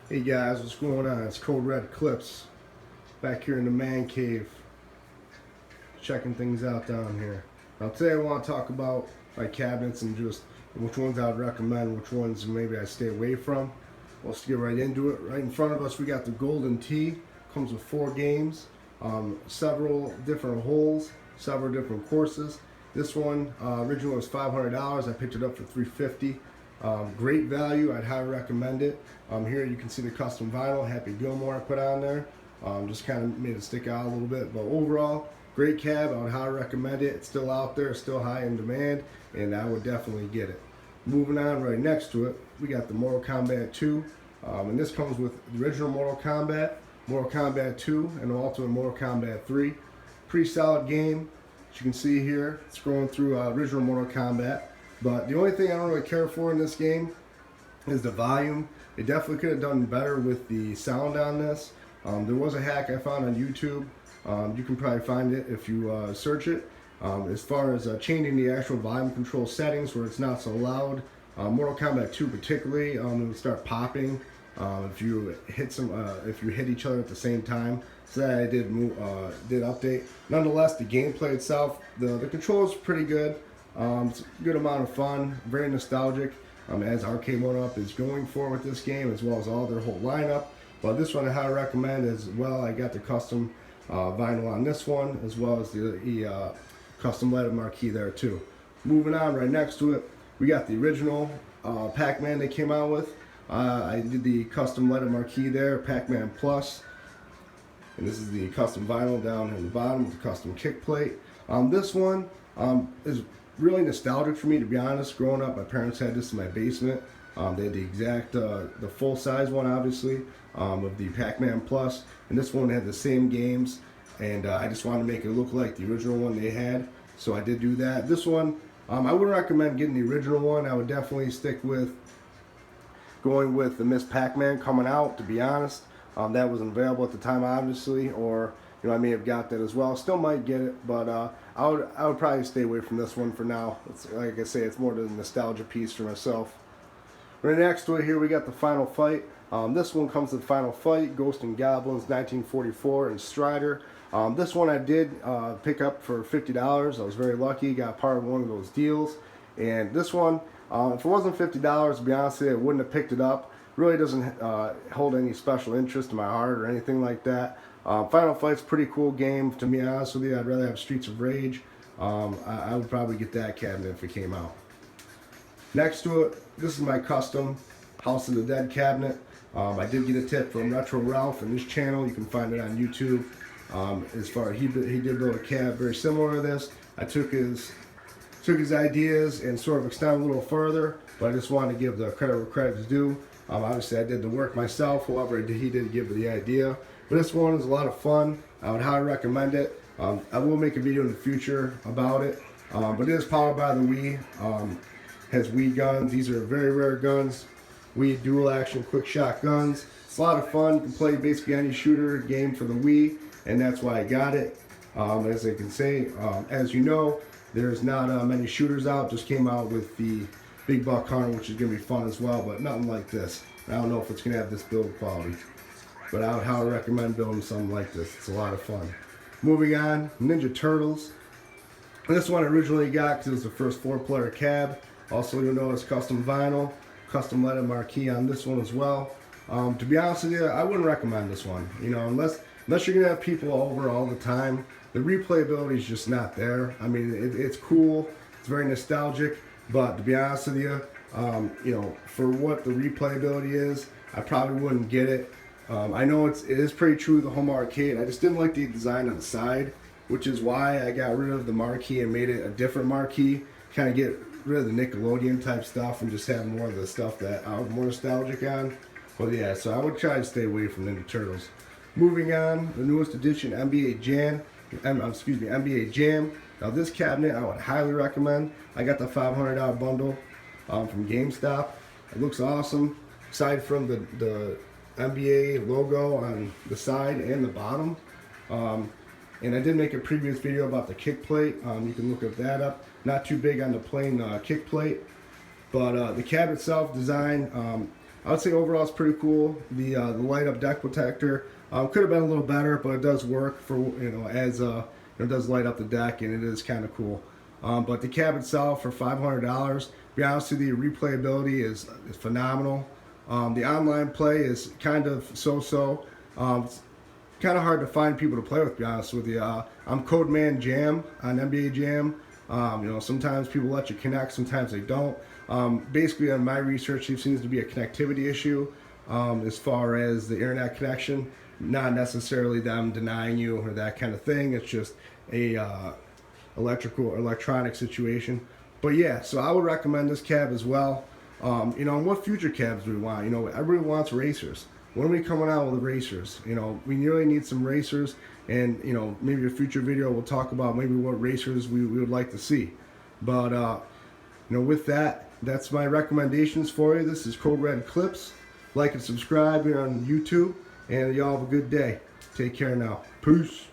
Hey guys, what's going on? It's Code Red Clips back here in the man cave, checking things out down here. Now today I want to talk about my cabinets and just which ones I would recommend, which ones maybe I stay away from. Let's get right into it. Right in front of us we got the Golden Tee. Comes with 4 games, several different holes, several different courses. This one originally was $500. I picked it up for $350. Great value. I'd highly recommend it. Here you can see the custom vinyl Happy Gilmore I put on there. Just kind of made it stick out a little bit, but overall, great cab. I would highly recommend it. It's still out there, still high in demand, and I would definitely get it. Moving on, right next to it, we got the Mortal Kombat 2, and this comes with the original Mortal Kombat 2, and the Ultimate Mortal Kombat 3. Pretty solid game. As you can see here, it's going through original Mortal Kombat. But the only thing I don't really care for in this game is the volume. It definitely could have done better with the sound on this. There was a hack I found on YouTube. You can probably find it if you search it. As far as changing the actual volume control settings where it's not so loud. Mortal Kombat 2 particularly, it would start popping if you hit each other at the same time. So that I did update. Nonetheless, the gameplay itself, the control is pretty good. It's a good amount of fun, very nostalgic, as Arcade 1-Up is going for with this game, as well as all their whole lineup. But this one I highly recommend as well. I got the custom vinyl on this one, as well as the custom leaded marquee there too. Moving on, right next to it, we got the original Pac-Man they came out with. I did the custom leaded marquee there, Pac-Man Plus. And this is the custom vinyl down in the bottom with the custom kick plate. This one is really nostalgic for me, to be honest. Growing up, my parents had this in my basement. They had the exact, the full-size one, obviously, of the Pac-Man Plus, and this one had the same games, and I just wanted to make it look like the original one they had, so I did do that. This one, I wouldn't recommend getting the original one. I would definitely stick with going with the Miss Pac-Man coming out, to be honest. That wasn't available at the time, obviously, or I may have got that as well. Still might get it, but I would probably stay away from this one for now. It's, like I say, it's more the nostalgia piece for myself. Right next to it here, we got the Final Fight. This one comes with Final Fight, Ghost and Goblins, 1944, and Strider. This one I did pick up for $50. I was very lucky, got part of one of those deals. And this one, if it wasn't $50, to be honest with you, I wouldn't have picked it up. Really doesn't hold any special interest in my heart or anything like that. Final Fight's a pretty cool game, to be honest with you. I'd rather have Streets of Rage. I would probably get that cabinet if it came out. Next to it, this is my custom House of the Dead cabinet. I did get a tip from Retro Ralph in his channel. You can find it on YouTube. As far as he did build a cab very similar to this. I took his ideas and sort of extended a little further, but I just wanted to give the credit where credit is due. Obviously, I did the work myself. However, he did give the idea. But this one is a lot of fun. I would highly recommend it. I will make a video in the future about it. But it is powered by the Wii. Has Wii guns. These are very rare guns. Wii dual action quick shot guns. It's a lot of fun. You can play basically any shooter game for the Wii, and that's why I got it. As I can say, as you know, there's not many shooters out. Just came out with the Big Buck Hunter, which is going to be fun as well, but nothing like this. I don't know if it's going to have this build quality, but I would highly recommend building something like this. It's a lot of fun. Moving on, Ninja Turtles. This one I originally got because it was the first 4-player cab. Also, you'll notice custom vinyl, custom leaded marquee on this one as well. To be honest with you, I wouldn't recommend this one. Unless you're going to have people over all the time. The replayability is just not there. I mean, it's cool. It's very nostalgic. But to be honest with you, for what the replayability is, I probably wouldn't get it. I know it is pretty true to the home arcade. I just didn't like the design on the side, which is why I got rid of the marquee and made it a different marquee. Kind of get rid of the Nickelodeon type stuff and just have more of the stuff that I was more nostalgic on. But yeah, so I would try to stay away from Ninja Turtles. Moving on, the newest edition, NBA Jam. Now this cabinet I would highly recommend. I got the $500 bundle from GameStop. It looks awesome. Aside from the NBA logo on the side and the bottom. And I did make a previous video about the kick plate. You can look that up. Not too big on the plain kick plate. But the cab itself, design, I would say overall it's pretty cool. The light up deck protector could have been a little better, but it does work for, as it does light up the deck, and it is kind of cool. But the cab itself for $500, to be honest with you, replayability is phenomenal. The online play is kind of so-so. It's kind of hard to find people to play with, to be honest with you. I'm Codeman Jam on NBA Jam. Sometimes people let you connect, sometimes they don't. Basically, on my research, there seems to be a connectivity issue as far as the internet connection. Not necessarily them denying you or that kind of thing. It's just a electrical or electronic situation. But yeah, so I would recommend this cab as well. And what future cabs do we want? Everybody wants racers. When are we coming out with the racers? We really need some racers, and maybe a future video we'll talk about maybe what racers we would like to see. But with that, that's my recommendations for you. This is Code Red Clips. Like and subscribe here on YouTube, and y'all have a good day. Take care now. Peace.